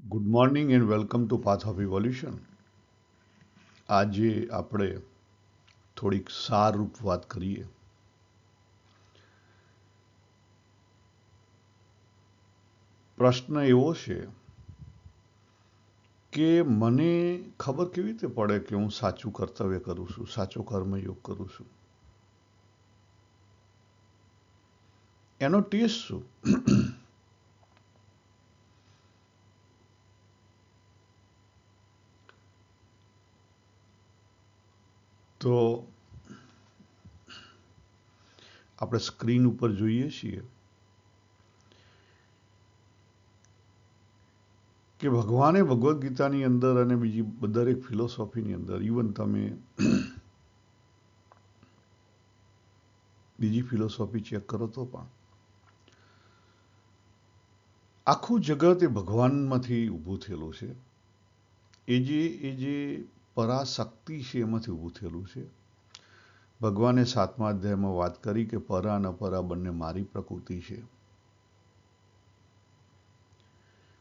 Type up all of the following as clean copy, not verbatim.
Good morning and welcome to path of evolution. આજે આપણે થોડીક સારરૂપ વાત કરીએ. પ્રશ્ન એવો છે કે મને ખબર કેવી રીતે પડે કે હું સાચું કર્તવ્ય કરું છું, સાચો કર્મયોગ કરું છું? એનો ટેસ્ટ શું? તો આપણે સ્ક્રીન ઉપર જોઈએ છીએ કે ભગવાને ભગવદ્ ગીતાની અંદર અને બીજી દરેક ફિલોસોફીની અંદર, ઇવન તમે બીજી ફિલોસોફી ચેક કરો તો પણ આખું જગત એ ભગવાનમાંથી ઊભું થયેલું છે. એ જે પરાશક્તિ છે એમાંથી ઊભું થયેલું છે. ભગવાને 7મા અધ્યાયમાં વાત કરી કે પરા અને અપરા બંને મારી પ્રકૃતિ છે.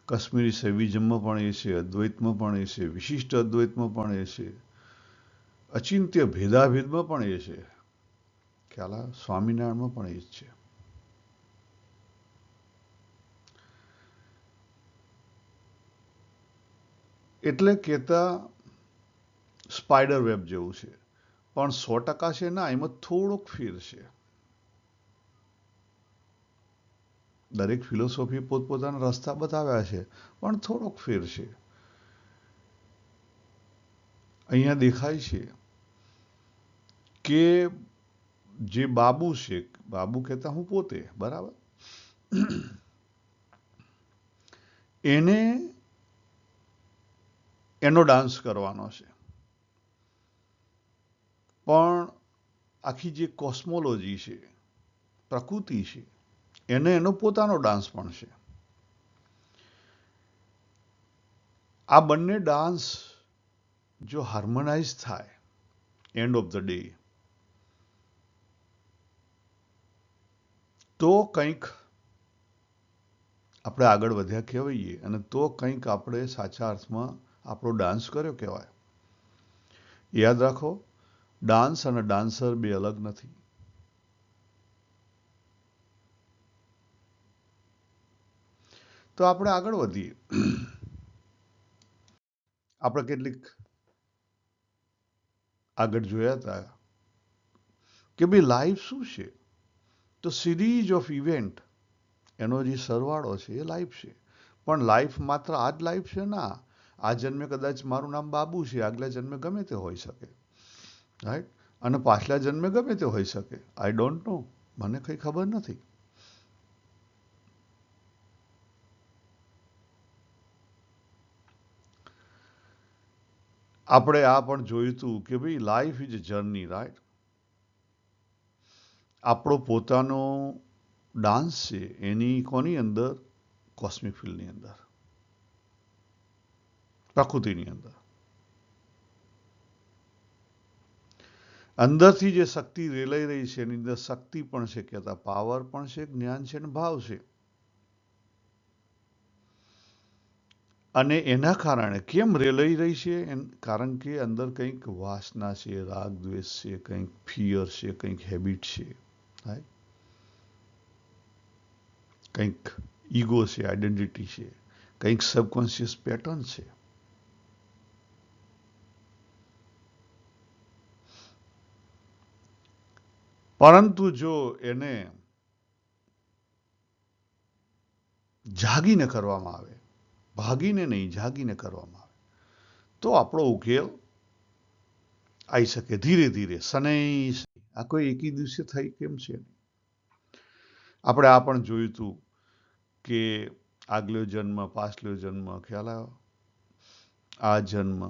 કાશ્મીરી સૈવિઝમમાં પણ એ છે, અદ્વૈતમાં પણ એ છે, વિશિષ્ટ અદ્વૈતમાં પણ એ છે, અચિંત્ય ભેદાભેદમાં પણ એ છે, ખ્યાલ સ્વામિનારાયણમાં પણ એ જ છે. એટલે કહેતા સ્પાઈડર વેબ જેવું છે, પણ 100% છે ના, એમાં થોડોક ફેર છે. દરેક ફિલોસોફી પોતપોતાના રસ્તા બતાવ્યા છે, પણ થોડોક ફેર છે. અહીંયા દેખાય છે કે જે બાબુ છે, બાબુ કહેતા હું પોતે, બરાબર, એને એનો ડાન્સ કરવાનો છે, પણ આખી જે કોસ્મોલોજી છે, પ્રકૃતિ છે, એને એનો પોતાનો ડાન્સ પણ છે. આ બંને ડાન્સ જો હાર્મોનાઇઝ થાય એન્ડ ઓફ ધ ડે, તો કંઈક આપણે આગળ વધ્યા કહેવાઈએ, અને તો કંઈક આપણે સાચા અર્થમાં આપણો ડાન્સ કર્યો કહેવાય. યાદ રાખો, ડાન્સ અને ડાન્સર બે અલગ નથી. તો આપણે આગળ વધીએ. આપણે કેટલીક આગળ જોયા હતા કે ભાઈ લાઈફ શું છે? તો સિરીઝ ઓફ ઇવેન્ટ, એનો જે સરવાળો છે એ લાઈફ છે. પણ લાઈફ માત્ર આ જ લાઈફ છે ના. આ જન્મે કદાચ મારું નામ બાબુ છે, આગલા જન્મે ગમે તે હોઈ શકે, રાઈટ? અને પાછલા જન્મે ગમે તે હોઈ શકે. આઈ ડોન્ટ નો, મને કંઈ ખબર નથી. આપણે આ પણ જોયું હતું કે ભાઈ life is a journey, right? આપણો પોતાનો ડાન્સ છે એની કોની અંદર? કોસ્મિક ફિલ્ડની અંદર, પ્રકૃતિની અંદર. અંદરથી જે શક્તિ રેલાઈ રહી છે એની અંદર શક્તિ પણ છે, કહેતા પાવર પણ છે, જ્ઞાન છે અને ભાવ છે. અને એના કારણે કેમ રેલાઈ રહી છે? કારણ કે અંદર કંઈક વાસના છે, રાગ દ્વેષ છે, કંઈક ફિયર છે, કંઈક હેબિટ છે, કંઈક ઈગો છે, આઈડેન્ટિટી છે, કંઈક સબકોન્શિયસ પેટર્ન છે. પરંતુ જો એને જાગીને કરવામાં આવે, ભાગીને નહીં, જાગીને કરવામાં આવે, તો આપણો ઉકેલ આવી શકે ધીરે ધીરે, શનૈ. આ કોઈ એકી દિવસે થઈ કેમ છે? આપણે આ પણ જોયું હતું કે આગલો જન્મ, પાછલો જન્મ, ખ્યાલ આવ્યો? આ જન્મ,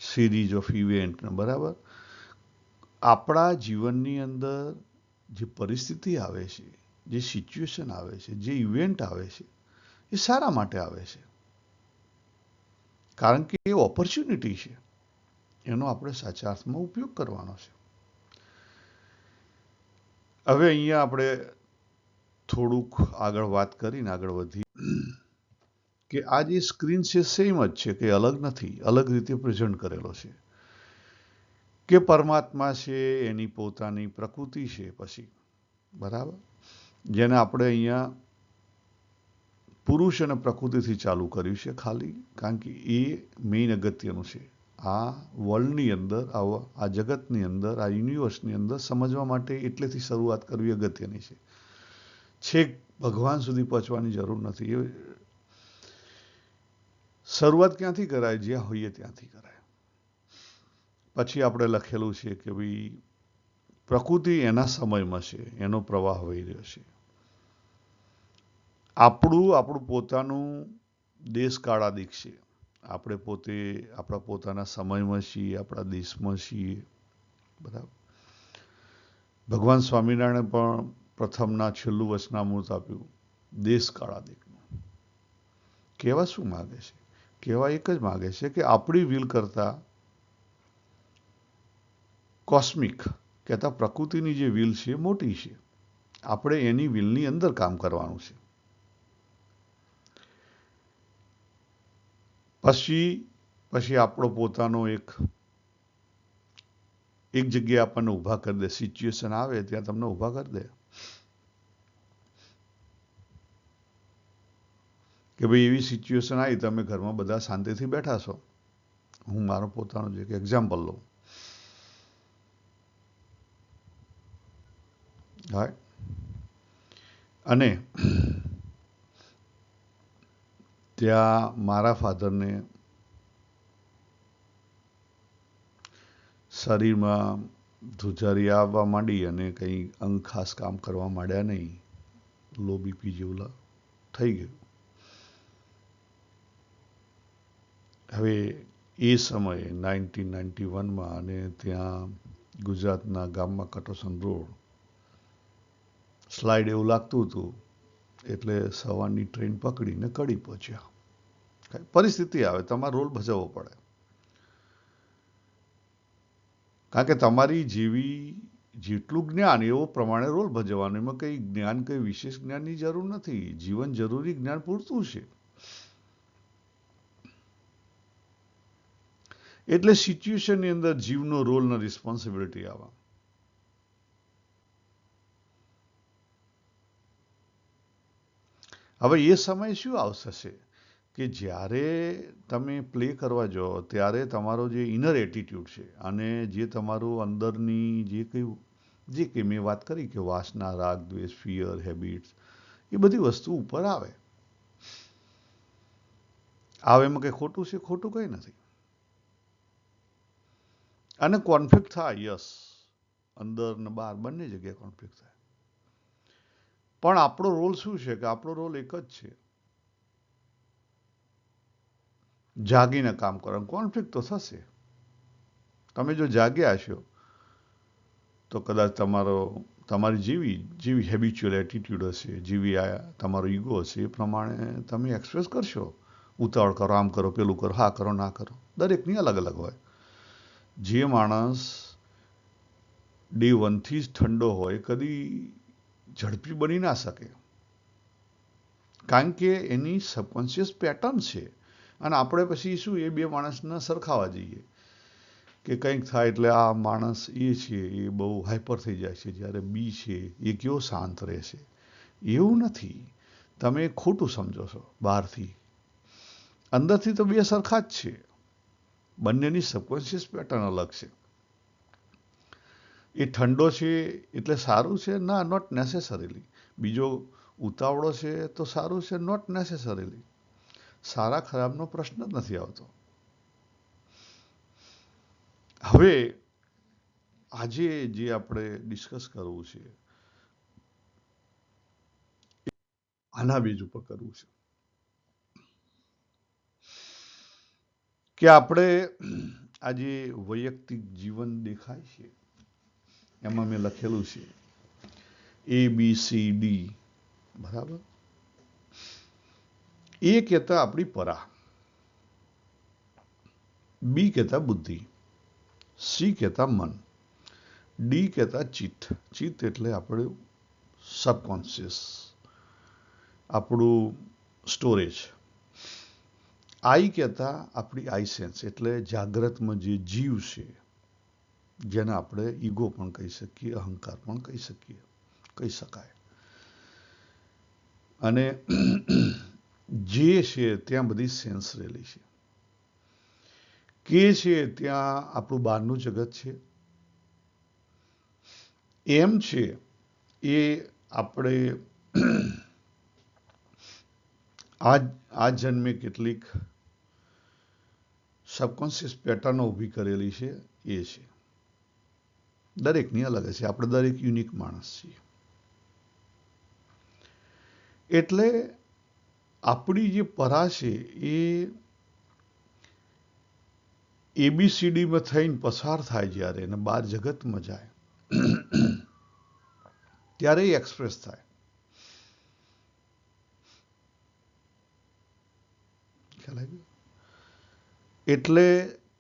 સિરીઝ ઓફ ઇવેન્ટ, બરાબર. આપણા જીવનની અંદર જે પરિસ્થિતિ આવે છે, જે સિચ્યુએશન આવે છે, જે ઇવેન્ટ આવે છે, એ સારા માટે આવે છે. કારણ કે એ ઓપોર્ચ્યુનિટી છે, એનો આપણે સાચા અર્થમાં ઉપયોગ કરવાનો છે. હવે અહીંયા આપણે થોડુંક આગળ વાત કરીને આગળ વધી. કે આ જે સ્ક્રીન છે સેમ જ છે, કે અલગ નથી, અલગ રીતે પ્રેઝન્ટ કરેલો છે, કે પરમાત્મા છે એની પોતાની પ્રકૃતિ છે પછી, બરાબર, જેને આપણે અહીંયા પુરુષ અને પ્રકૃતિથી ચાલુ કર્યું છે ખાલી, કારણ કે એ મેઇન અગત્યનું છે. આ વર્લ્ડની અંદર, આ જગતની અંદર, આ યુનિવર્સની અંદર સમજવા માટે એટલેથી શરૂઆત કરવી અગત્યની છે. છેક ભગવાન સુધી પહોંચવાની જરૂર નથી. એ શરૂઆત ક્યાંથી કરાય? જ્યાં હોઈએ ત્યાંથી કરાય. પછી આપણે લખેલું છે કે ભાઈ પ્રકૃતિ એના સમયમાં છે, એનો પ્રવાહ વહી રહ્યો છે. આપણું પોતાનું દેશકાળાદિક છે. આપણે પોતે આપણા પોતાના સમયમાં છીએ, આપણા દેશમાં છીએ, બરાબર. ભગવાન સ્વામિનારાયણે પણ પ્રથમના છેલ્લું વચનામૃત આપ્યું દેશકાળાદિકનું. કહેવા શું માગે છે? કહેવા એક જ માગે છે કે આપણી વિલ કરતા કોસ્મિક કહેતા પ્રકૃતિની જે વિલ છે એ મોટી છે. આપણે એની વિલની અંદર કામ કરવાનું છે. પછી આપણો પોતાનો એક જગ્યાએ આપણને ઊભા કરી દે, સિચ્યુએશન આવે ત્યાં તમને ઊભા કરી દે કે ભાઈ એવી સિચ્યુએશન આવી, તમે ઘરમાં બધા શાંતિથી બેઠા છો. હું મારો પોતાનો જે એક્ઝામ્પલ લઉં, હા, અને ત્યાં મારા ફાધરને શરીરમાં ધ્રુજારી આવવા માંડી અને કંઈ અંગ ખાસ કામ કરવા માંડ્યા નહીં. લો બીપી જેવું થઈ ગયું. હવે એ સમયે 1991માં અને ત્યાં ગુજરાતના ગામમાં કટોસન રોડ સ્લાઇડ એવું લાગતું હતું, એટલે સવારની ટ્રેન પકડીને કડી પહોંચ્યા. પરિસ્થિતિ આવે, તમારે રોલ ભજવવો પડે, કારણ કે તમારી જેટલું જ્ઞાન એવો પ્રમાણે રોલ ભજવવાનો. એમાં કંઈ જ્ઞાન, કંઈ વિશેષ જ્ઞાનની જરૂર નથી. જીવન જરૂરી જ્ઞાન પૂરતું છે. એટલે સિચ્યુએશનની અંદર જીવનો રોલ ને રિસ્પોન્સિબિલિટી આવે. હવે એ સમય શું આવશે કે જ્યારે તમે પ્લે કરવા જાઓ ત્યારે તમારો જે ઇનર એટીટ્યુડ છે અને જે તમારું અંદરની જે કંઈ મેં વાત કરી કે વાસના, રાગ, દ્વેષ, ફિયર, હેબિટ્સ, એ બધી વસ્તુ ઉપર આવે. એમાં કંઈ ખોટું છે? ખોટું કંઈ નથી. અને કોન્ફ્લિક્ટ થાય, યસ, અંદર ને બહાર બંને જગ્યાએ કોન્ફ્લિક્ટ થાય. પણ આપણો રોલ શું છે કે આપણો રોલ એક જ છે, જાગીને કામ કરો. કોન્ફ્લિક્ટ તો થશે. તમે જો જાગ્યા છો તો કદાચ તમારી જેવી હેબિચ્યુઅલ એટીટ્યુડ હશે, જેવી આ તમારો ઈગો હશે, એ પ્રમાણે તમે એક્સપ્રેસ કરશો. ઉતાવળ કરો, આમ કરો, પેલું કરો, હા કરો, ના કરો. દરેકની અલગ અલગ હોય. જે માણસ ડે વનથી જ ઠંડો હોય કદી ઝડપી બની ના શકે, કારણ કે એની સબકોન્શિયસ પેટર્ન છે. અને આપણે પછી શું એ બે માણસને સરખાવા જઈએ કે કંઈક થાય એટલે આ માણસ એ છે એ બહુ હાઈપર થઈ જાય છે, જ્યારે બી છે એ કેવો શાંત રહે છે. એવું નથી. તમે ખોટું સમજો છો બહારથી. અંદરથી તો બે સરખા જ છે. બંનેની સબકોન્શિયસ પેટર્ન અલગ છે. એ ઠંડો છે એટલે સારું છે? ના, નોટ નેસેસરીલી. બીજો ઉતાવળો છે તો સારું છે? Not necessarily. સારા ખરાબનો પ્રશ્ન જ નથી આવતો. હવે આજે જે આપણે ડિસ્કસ કરવું છે આના બેઝ ઉપર કરવું છે કે આપણે આજે વૈયક્તિક જીવન દેખાય છે એમાં મેં લખેલું છે ABCD, બરાબર. એ કહેતા આપણી પરા, બી કહેતા બુદ્ધિ, સી કહેતા મન, ડી કહેતા ચિત્ત એટલે આપણું સબકોન્શિયસ, આપણું સ્ટોરેજ, આઈ કહેતા આપણી આઈ સેન્સ, એટલે જાગ્રતમાં જે જીવ છે, જેને આપણે ઈગો પણ કહી શકીએ, અહંકાર પણ કહી શકાય. અને જે છે ત્યાં બધી સેન્સ રહેલી છે. કે છે ત્યાં આપણું બહારનું જગત છે. એમ છે એ આપણે આ જન્મે કેટલીક સબકોન્શિયસ પેટર્નો ઊભી કરેલી છે એ છે. દરેકની અલગ છે. આપણે દરેક યુનિક માણસ છીએ. એટલે આપણી જે પરા છે એ એબીસીડીમાં થઈને પસાર થાય જ્યારે અને બહાર જગતમાં જાય ત્યારે એ એક્સપ્રેસ થાય. ખ્યાલ આવ્યો? એટલે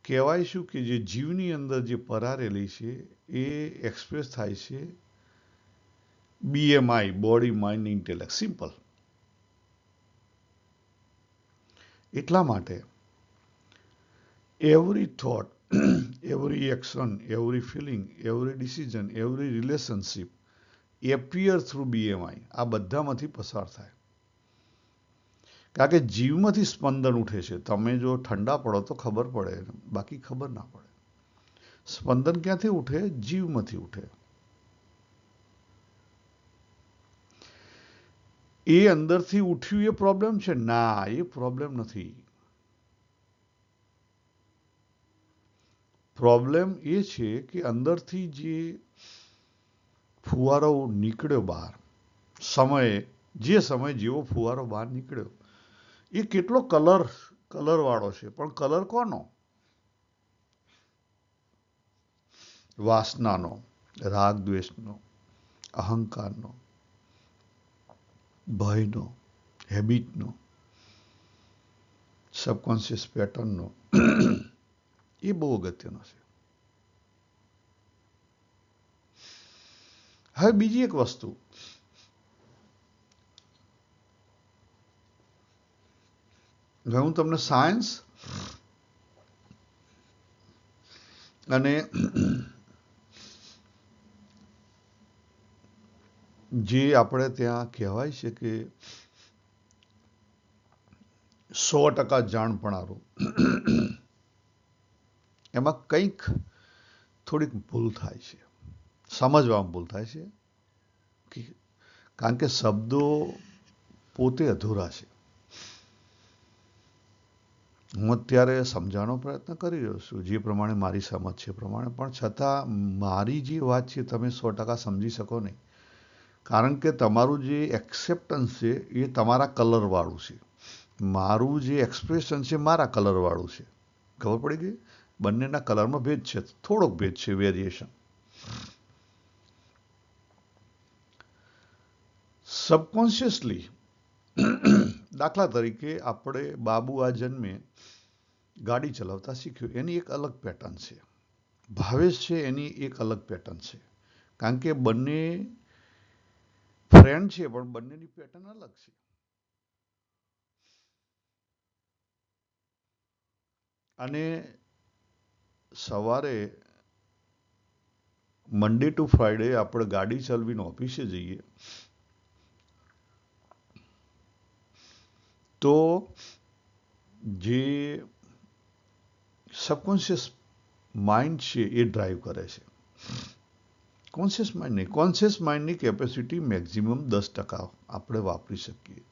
કહેવાય શું કે જે જીવની અંદર જે પરારેલી છે એ એક્સપ્રેસ થાય છે BMI, body mind intellect. Simple. એટલા માટે every thought, every action, every feeling, every decision, every relationship appear through BMI. આ બધામાંથી પસાર થાય. કારણ કે જીવમાંથી સ્પંદન ઉઠે છે. તમે જો ઠંડા પડો તો ખબર પડે, બાકી ખબર ના પડે. સ્પંદન ક્યાંથી ઉઠે? જીવમાંથી ઉઠે. એ અંદરથી ઉઠ્યું એ પ્રોબ્લેમ છે? ના, એ પ્રોબ્લેમ નથી. પ્રોબ્લેમ એ છે કે અંદરથી જે ફુવારો નીકળ્યો બહાર, જે સમય જેવો ફુવારો બહાર નીકળ્યો એ કેટલો કલર વાળો છે, પણ કલર કોનો? વાસનાનો, રાગ દ્વેષનો, અહંકારનો, ભયનો, હેબિટનો, સબકોન્શિયસ પેટર્નનો. એ બહુ અગત્યનો છે. હવે બીજી એક વસ્તુ, હું તમને સાયન્સ અને જે આપણે ત્યાં કહેવાય છે કે 100% જાણપણારું, એમાં કંઈક થોડીક ભૂલ થાય છે, સમજવામાં ભૂલ થાય છે. કારણ કે શબ્દો પોતે અધૂરા છે. હું અત્યારે સમજાવવાનો પ્રયત્ન કરી રહ્યો છું જે પ્રમાણે મારી સમજ છે પ્રમાણે, પણ છતાં મારી જે વાત છે તમે 100% સમજી શકો નહીં. કારણ કે તમારું જે એક્સેપ્ટન્સ છે એ તમારા કલરવાળું છે. મારું જે એક્સપ્રેશન છે મારા કલરવાળું છે. ખબર પડી ગઈ? બંનેના કલરમાં ભેદ છે, થોડોક ભેદ છે, વેરિએશન. સબકોન્શિયસલી, દાખલા તરીકે આપણે બાબુ આ જન્મે ગાડી ચલાવતા શીખ્યું, એની એક અલગ પેટર્ન છે. ભાવેશ છે એની એક અલગ પેટર્ન છે. કારણ કે બંને ફ્રેન્ડ છે પણ બંનેની પેટર્ન અલગ છે. અને સવારે મંડે ટુ ફ્રાઈડે આપણે ગાડી ચલાવીને ઓફિસે જઈએ તો જે સબકોન્શિયસ માઇન્ડ છે એ ડ્રાઈવ કરે છે. કોન્શિયસ માઇન્ડ નહીં. કોન્શિયસ માઇન્ડની કેપેસિટી મેક્સિમમ 10% આપણે વાપરી શકીએ.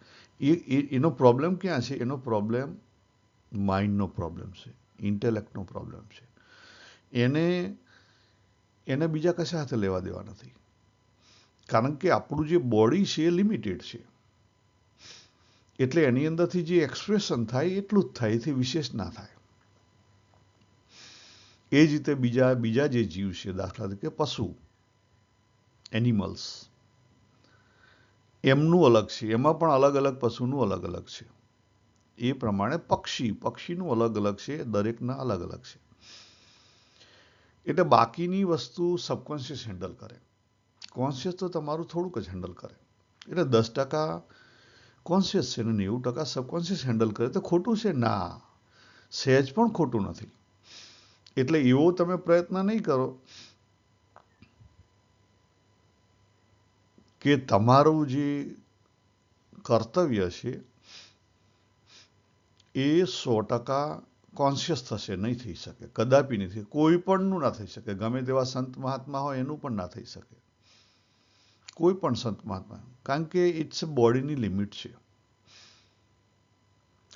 એનો પ્રોબ્લેમ ક્યાં છે? એનો પ્રોબ્લેમ માઇન્ડનો પ્રોબ્લેમ છે, ઇન્ટેલેક્ટનો પ્રોબ્લેમ છે. એને બીજા કશા સાથે લેવા દેવા નથી. કારણ કે આપણું જે બોડી છે એ લિમિટેડ છે. એટલે એની અંદરથી જે એક્સપ્રેશન થાય એટલું જ થાય, એથી વિશેષ ના થાય. એ જ રીતે બીજા જે જીવ છે, દાખલા તરીકે પશુ, એનિમલ્સ, એમનું અલગ છે. એમાં પણ અલગ અલગ પશુનું અલગ અલગ છે. એ પ્રમાણે પક્ષીનું અલગ અલગ છે. દરેકના અલગ અલગ છે. એટલે બાકીની વસ્તુ સબકોન્શિયસ હેન્ડલ કરે. કોન્શિયસ તો તમારું થોડુંક જ હેન્ડલ કરે. એટલે 10% કોન્શિયસ છે ને 90% સબકોન્શિયસ હેન્ડલ કરે તો ખોટું છે? ના, સહેજ પણ ખોટું નથી. એટલે એવો તમે પ્રયત્ન નહીં કરો કે તમારું જે કર્તવ્ય છે એ 100% કોન્શિયસ થશે. નહીં થઈ શકે, કદાપી નથી. કોઈ પણનું ના થઈ શકે. ગમે તેવા સંત મહાત્મા હોય એનું પણ ના થઈ શકે. કોઈ પણ સંત મહાત્મા, કારણ કે ઇટ્સ બોડીની લિમિટ છે.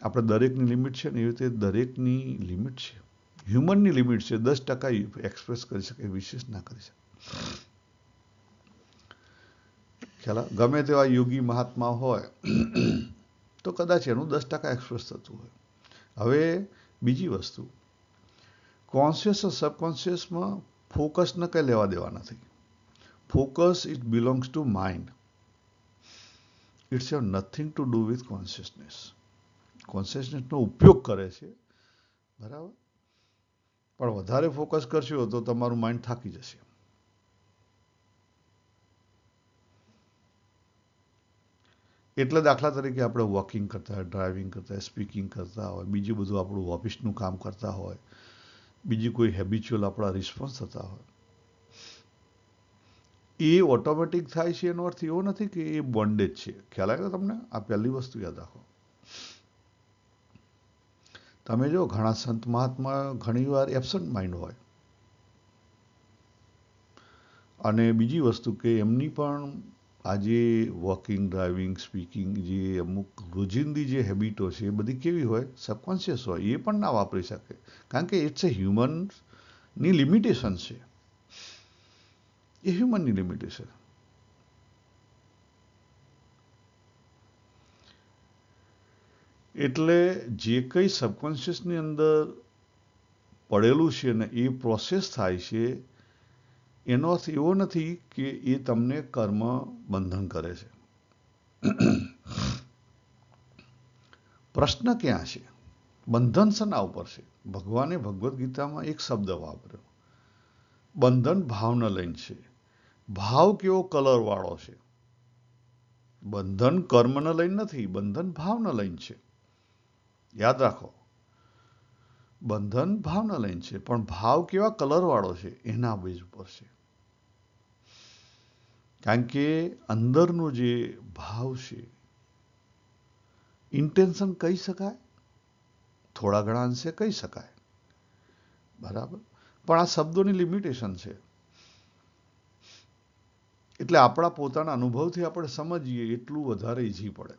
આપણે દરેકની લિમિટ છે ને એવી રીતે દરેકની લિમિટ છે. હ્યુમનની લિમિટ છે. 10% એક્સપ્રેસ કરી શકે, વિશેષ ના કરી શકે. ખ્યાલ? ગમે તેવા યોગી મહાત્મા હોય તો કદાચ એનું 10% એક્સપ્રેસ થતું હોય. હવે બીજી વસ્તુ, કોન્શિયસ અને સબકોન્શિયસમાં ફોકસને કંઈ લેવા દેવા નથી. Focus it belongs to mind. It's have nothing to do with consciousness. કોન્શિયસનેસનો ઉપયોગ કરે છે, બરાબર, પણ વધારે ફોકસ કરશો તો તમારું માઇન્ડ થાકી જશે. એટલે દાખલા તરીકે આપણે વોકિંગ કરતા હોય, ડ્રાઇવિંગ કરતા હોય, સ્પીકિંગ કરતા હોય, બીજું બધું આપણું ઓફિસનું કામ કરતા હોય, બીજી કોઈ હેબિચ્યુઅલ આપણા રિસ્પોન્સ થતા હોય, એ ઓટોમેટિક થાય છે. એનો અર્થ એવો નથી કે એ બોન્ડેજ છે. ખ્યાલ આવ્યો તમને? આ પહેલી વસ્તુ યાદ રાખો. તમે જો ઘણા સંત મહાત્મા ઘણીવાર એબસન્ટ માઇન્ડ હોય, અને બીજી વસ્તુ કે એમની પણ આજે વોકિંગ, ડ્રાઇવિંગ, સ્પીકિંગ જે અમુક રોજિંદી જે હેબિટો છે એ બધી કેવી હોય? સબકોન્શિયસ હોય. એ પણ ના વાપરી શકે, કારણ કે ઇટ્સ એ હ્યુમનની લિમિટેશન છે. એ હ્યુમનની લિમિટેશન. એટલે જે કંઈ સબકોન્શિયસની અંદર પડેલું છે ને એ પ્રોસેસ થાય છે, એનો અર્થ એવો નથી કે એ તમને કર્મ બંધન કરે છે. પ્રશ્ન ક્યાં છે? બંધન શેના ઉપર છે? ભગવાને ભગવદ્ ગીતામાં એક શબ્દ વાપર્યો, બંધન ભાવને લઈને છે. ભાવ કેવો કલર વાળો છે? બંધન કર્મને લઈને નથી, બંધન ભાવને લઈને છે. યાદ રાખો, બંધન ભાવને લઈને છે, પણ ભાવ કેવા કલર વાળો છે એના બેઝ ઉપર છે. કારણ કે અંદરનો જે ભાવ છે, ઇન્ટેન્શન કહી શકાય, થોડા ઘણા અંશે કહી શકાય, બરાબર, પણ આ શબ્દોની લિમિટેશન છે. એટલે આપણા પોતાના અનુભવથી આપણે સમજીએ એટલું વધારે ઈઝી પડે.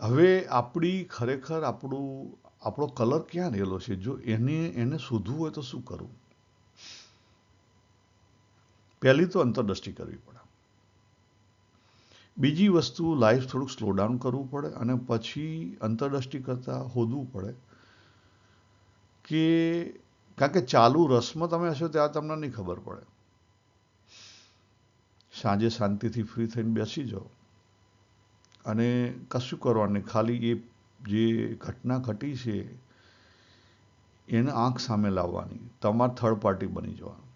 હવે આપણી ખરેખર આપણો કલર ક્યાં રહેલો છે? જો એને શોધવું હોય તો શું કરવું? પહેલી તો અંતરદ્રષ્ટિ કરવી પડે. બીજી વસ્તુ, લાઈફ થોડુંક સ્લો ડાઉન કરવું પડે, અને પછી અંતરદ્રષ્ટિ કરતા શોધવું પડે કે, કારણ કે ચાલુ રસમાં તમે હશો ત્યારે તમને નહીં ખબર પડે. સાંજે શાંતિથી ફ્રી થઈને બેસી જાઓ અને કશું કરવાનું, ખાલી એ જે ઘટના ઘટી છે એને આંખ સામે લાવવાની, તમારે થર્ડ પાર્ટી બની જવાનું,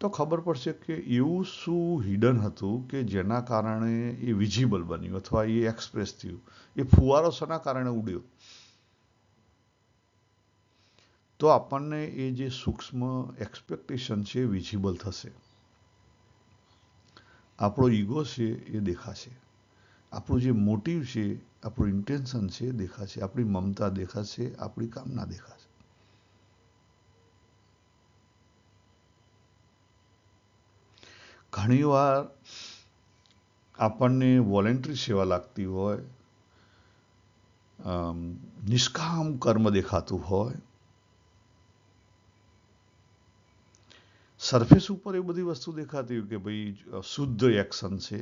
તો ખબર પડશે કે એવું શું હિડન હતું કે જેના કારણે એ વિઝિબલ બન્યું અથવા એ એક્સપ્રેસ થયું. એ ફુવારો શાના કારણે ઉડ્યો? તો આપણને એ જે સૂક્ષ્મ એક્સપેક્ટેશન છે એ વિઝિબલ થશે. આપણો ઈગો છે એ દેખાશે. આપણું જે મોટિવ છે, આપણું ઇન્ટેન્શન છે એ દેખાશે. આપણી મમતા દેખાશે, આપણી કામના દેખાશે. ઘણીવાર આપણને વોલેન્ટરી સેવા લાગતી હોય, નિષ્કામ કર્મ દેખાતું હોય, સરફેસ ઉપર એ બધી વસ્તુ દેખાતી હોય કે ભાઈ શુદ્ધ એક્શન છે,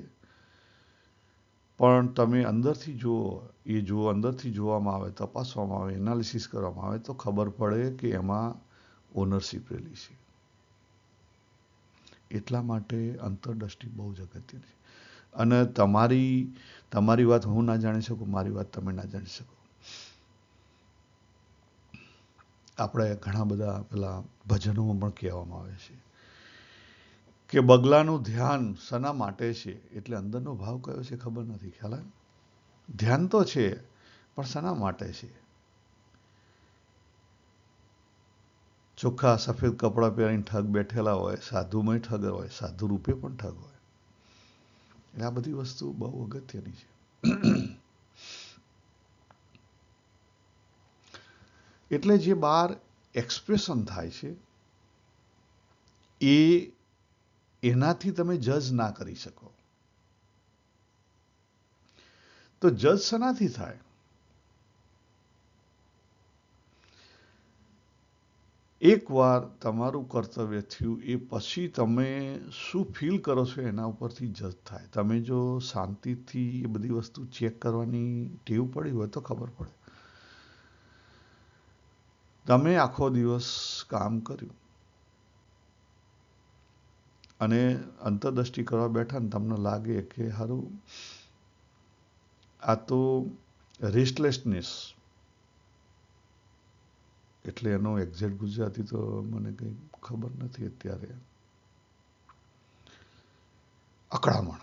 પણ તમે અંદરથી જુઓ, એ જો અંદરથી જોવામાં આવે, તપાસવામાં આવે, એનાલિસિસ કરવામાં આવે તો ખબર પડે કે એમાં ઓનરશિપ રહેલી છે. એટલા માટે અંતરદ્રષ્ટિ બહુ જ અગત્યની છે. અને તમારી વાત હું ના જાણી શકું, મારી વાત તમે ના જાણી શકો. આપણે ઘણા બધા પેલા ભજનોમાં પણ કહેવામાં આવે છે કે બગલાનું ધ્યાન શના માટે છે, એટલે અંદરનો ભાવ કયો છે ખબર નથી. ખ્યાલ આવે? ધ્યાન તો છે પણ શના માટે છે. ચોખ્ખા સફેદ કપડાં પહેરીને ઠગ બેઠેલા હોય, સાધુમાં ઠગ હોય, સાધુ રૂપે પણ ઠગ હોય. એટલે આ બધી વસ્તુ બહુ અગત્યની છે. એટલે જે બહાર એક્સપ્રેશન થાય છે એનાથી તમે જજ ના કરી શકો. તો જજ શનાથી થાય? એકવાર તમારું કર્તવ્ય થયું એ પછી તમે શું ફીલ કરો છો એના ઉપરથી જજ થાય. તમે જો શાંતિથી એ બધી વસ્તુ ચેક કરવાની ટેવ પડી હોય તો ખબર પડે. તમે આખો દિવસ કામ કર્યું અને અંતરદ્રષ્ટિ કરવા બેઠા ને તમને લાગે કે હારું આ તો રેસ્ટલેસનેસ, એટલે એનો એક્ઝેક્ટ ગુજરાતી તો મને કંઈ ખબર નથી અત્યારે. અકળામણ,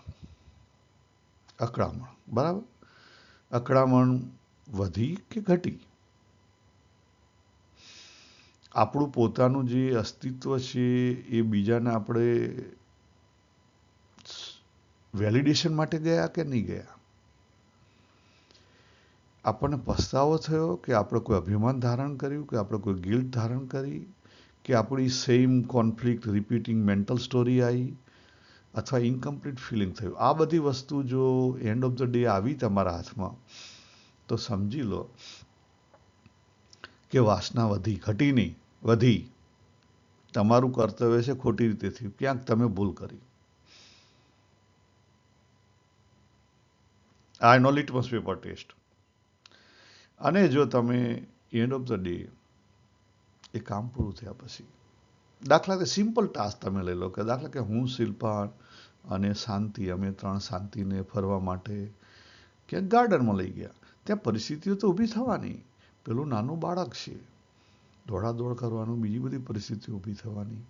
બરાબર. અકળામણ વધી કે ઘટી? આપણું પોતાનું જે અસ્તિત્વ છે એ બીજાને આપણે વેલિડેશન માટે ગયા કે નહીં ગયા? આપણને પસ્તાવો થયો કે આપણે કોઈ અભિમાન ધારણ કર્યું, કે આપણે કોઈ ગિલ્ટ ધારણ કરી, કે આપણી same conflict repeating mental story આવી, અથવા ઇનકમ્પ્લીટ ફિલિંગ થયું. આ બધી વસ્તુ જો એન્ડ ઓફ ધ ડે આવી તમારા હાથમાં તો સમજી લો કે વાસના વધી, ઘટી નહીં, વધી. તમારું કર્તવ્ય છે ખોટી રીતે થયું, ક્યાંક તમે ભૂલ કરી. આ એનો લિટમસ પેપર ટેસ્ટ. અને જો તમે એન્ડ ઓફ ધ ડે એ કામ પૂરું થયા પછી, દાખલા કે સિમ્પલ ટાસ્ક તમે લઈ લો, કે દાખલા કે હું, શિલ્પા અને શાંતિ, અમે ત્રણ શાંતિને ફરવા માટે ક્યાંક ગાર્ડનમાં લઈ ગયા. ત્યાં પરિસ્થિતિઓ તો ઊભી થવાની. પેલું નાનું બાળક છે, દોડાદોડ કરવાનું, બીજી બધી પરિસ્થિતિઓ ઊભી થવાની.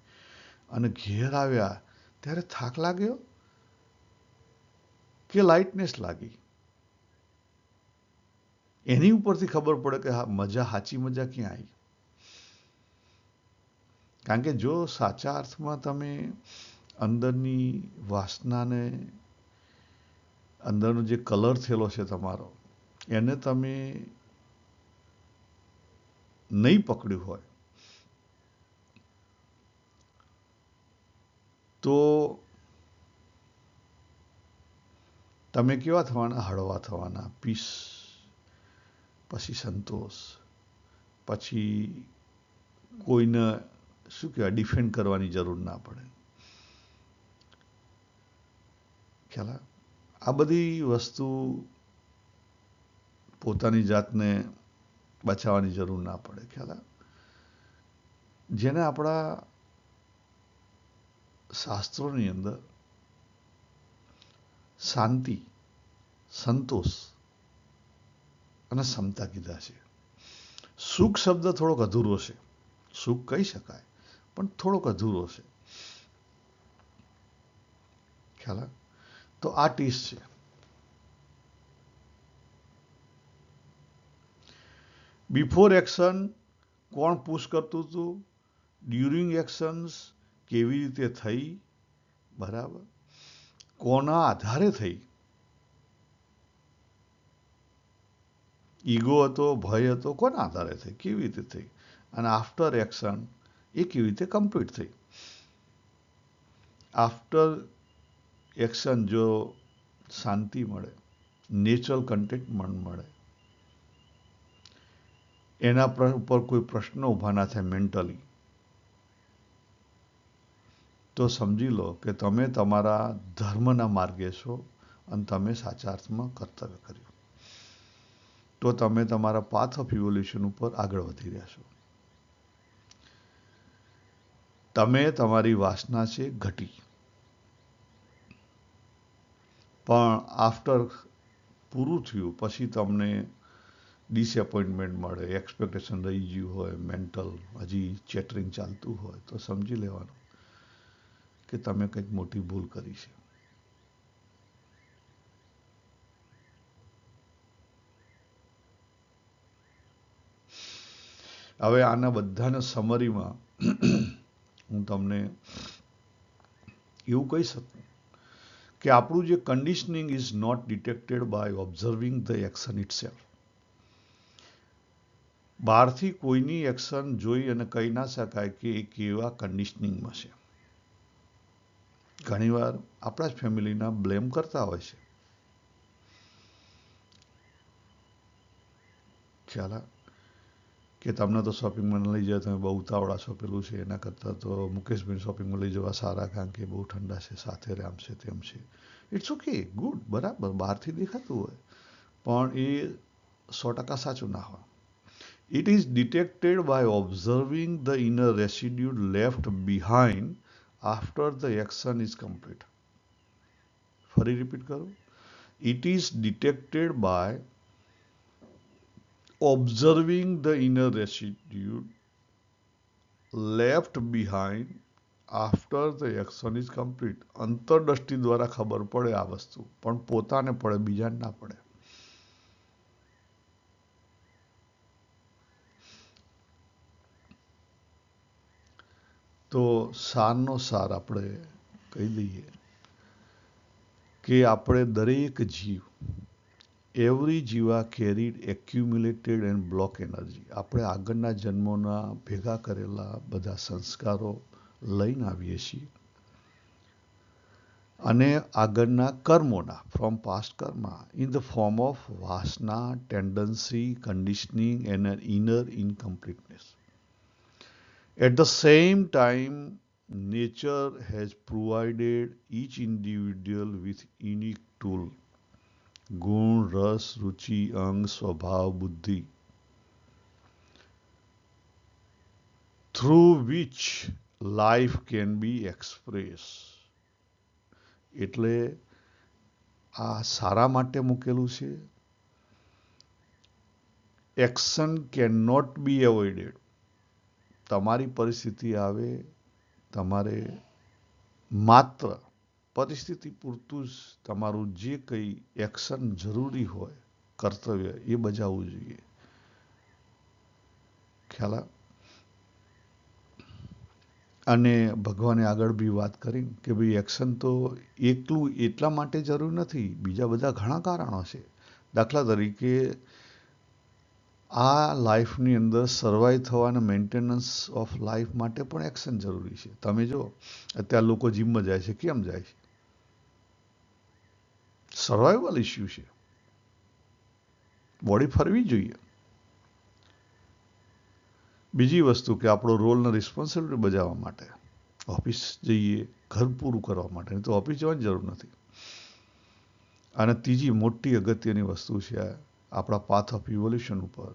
અને ઘેર આવ્યા ત્યારે થાક લાગ્યો કે લાઇટનેસ લાગી? એની ઉપરથી ખબર પડે કે હા, મજા, સાચી મજા ક્યાં આવી. કારણ કે જો સાચા અર્થમાં તમે અંદરની વાસનાને, અંદરનો જે કલર થયેલો છે તમારો, એને તમે નહીં પકડ્યું હોય તો તમે કેવા થવાના? હળવા થવાના, પીસ, પછી સંતોષ, પછી કોઈને શું કહેવાય, ડિફેન્ડ કરવાની જરૂર ના પડે. ખ્યાલ આવે? આ બધી વસ્તુ પોતાની જાતને બચાવવાની જરૂર ના પડે. ખ્યાલ આવે? જેને આપણા શાસ્ત્રોની અંદર શાંતિ, સંતોષ અને સમતા કીધા છે. સુખ શબ્દ થોડોક અધૂરો છે. સુખ કહી શકાય પણ થોડોક અધૂરો છે. ખ્યાલ આવે? તો આ ટીસ છે. બિફોર એક્શન કોણ પુશ કરતું હતું, ડ્યુરિંગ એક્શન્સ કેવી રીતે થઈ, બરાબર, કોના આધારે થઈ, ઈગો હતો, ભય હતો, કોના આધારે થઈ, કેવી રીતે થઈ, અને આફ્ટર એક્શન એ કેવી રીતે કમ્પ્લીટ થઈ. આફ્ટર એક્શન જો શાંતિ મળે, નેચરલ કન્ટેન્ટમેન્ટ મળે, એના ઉપર કોઈ પ્રશ્ન ઊભા ના થાય મેન્ટલી, તો સમજી લો કે તમે તમારા ધર્મના માર્ગે છો અને તમે સાચા અર્થમાં કર્તવ્ય કર્યું. તો તમે તમારા પાથ ઓફ ઇવોલ્યુશન ઉપર આગળ વધી રહ્યા છો. તમે તમારી વાસના છે ઘટી, પણ આફ્ટર પૂરું થયું પછી તમને ડિસએપોઇન્ટમેન્ટ મળે, એક્સપેક્ટેશન રહી ગયું હોય, મેન્ટલ હજી ચેટરિંગ ચાલતું હોય, તો સમજી લેવાનું કે તમે કંઈક મોટી ભૂલ કરી છે. હવે આના બધાના સમરીમાં હું તમને એવું કહી શકું કે આપણું જે conditioning is not detected by observing the action itself. બહારથી કોઈની એક્શન જોઈ અને કહી ના શકાય કે એ કેવા કન્ડિશનિંગમાં છે. ઘણીવાર આપણા જ ફેમિલીના બ્લેમ કરતા હોય છે. ખ્યાલ કે તમને તો શોપિંગમાં લઈ જાય, તમે બહુ ઉતાવળા છો, પેલું છે, એના કરતાં તો મુકેશભાઈ શોપિંગમાં લઈ જવા સારા, કારણ કે બહુ ઠંડા છે, સાથે રહે, આમ છે, તેમ છે. ઇટ્સ ઓકે, ગુડ, બરાબર, બહારથી દેખાતું હોય પણ એ 100% સાચું ના હોય. It is detected by observing the inner residue left behind after the action is complete. ફરી રિપીટ કરું. It is detected by observing the inner residue left behind after the action is complete. અંતરદ્રષ્ટિ દ્વારા ખબર પડે આ વસ્તુ, પણ પોતાને પડે, બીજાને ના પડે. તો સારનો સાર આપણે કહી દઈએ કે આપણે દરેક જીવ, એવરી જીવા carried accumulated end block energy. આપણે આગળના જન્મોના ભેગા કરેલા બધા સંસ્કારો લઈને આવીએ છીએ અને આગળના કર્મોના, from past karma, in the form of વાસના, tendency, conditioning and an inner incompleteness. At the same time, nature has provided each individual with unique tool, गुण, रस, रुचि, अंग, स्वभाव, बुद्धि, through which life can be expressed. એટલે આ સારા માટે મૂકેલું છે. Action can not be avoided. તમારી પરિસ્થિતિ આવે, તમારે માત્ર પરિસ્થિતિ પૂરતું જ તમારું જે કંઈ એક્શન જરૂરી હોય, કર્તવ્ય, એ બજાવવું જોઈએ. ખ્યાલ? અને ભગવાને આગળ બી વાત કરી કે ભાઈ એક્શન તો એકલું એટલા માટે જરૂર નથી, બીજા બધા ઘણા કારણો છે. દાખલા તરીકે આ લાઈફની અંદર સર્વાઈવ થવાના મેન્ટેનન્સ ઓફ લાઈફ માટે પણ એક્શન જરૂરી છે. તમે જો અત્યારે લોકો જીમમાં જાય છે, કેમ જાય છે? સર્વાઈવલ ઇસ્યુ છે. બોડી ફરવી જોઈએ. બીજી વસ્તુ કે આપણો રોલને રિસ્પોન્સિબિલિટી બજાવવા માટે, ઓફિસ જઈએ ઘર પૂરું કરવા માટે, નહીં તો ઓફિસ જવાની જરૂર નથી. અને ત્રીજી મોટી અગત્યની વસ્તુ છે આપણા પાથ ઓફ ઇવોલ્યુશન ઉપર,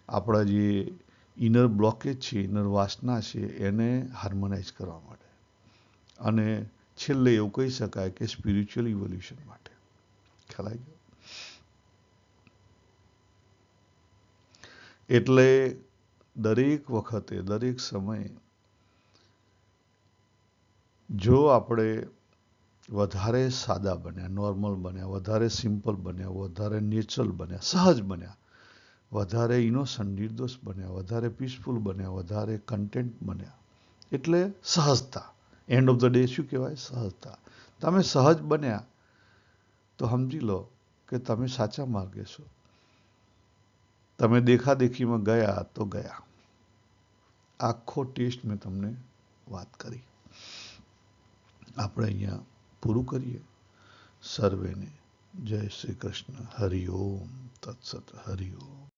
આપણા જે ઇનર બ્લોકેજ છે, ઇનર વાસના છે, એને હાર્મોનાઇઝ કરવા માટે, અને છેલ્લે એવું કહી શકાય કે સ્પિરિચ્યુઅલ ઇવોલ્યુશન માટે. ખ્યાલ આવી ગયો? એટલે દરેક વખતે, દરેક સમયે જો આપણે વધારે સાદા બન્યા, નોર્મલ બન્યા, વધારે સિમ્પલ બન્યા, વધારે નેચરલ બન્યા, સહજ બન્યા, વધારે ઇનોસન્ટ, નિર્દોષ બન્યા, વધારે પીસફુલ બન્યા, વધારે કન્ટેન્ટ બન્યા, એટલે સહજતા. એન્ડ ઓફ ધ ડે શું કહેવાય? સહજતા. તમે સહજ બન્યા તો સમજી લો કે તમે સાચા માર્ગે છો. તમે દેખાદેખીમાં ગયા તો ગયા. આખો ટેસ્ટ મેં તમને વાત કરી. આપણે અહીંયા પૂરું કરીએ. સર્વેને જય શ્રી કૃષ્ણ. હરિ ઓમ તત્સત. હરિ ઓમ.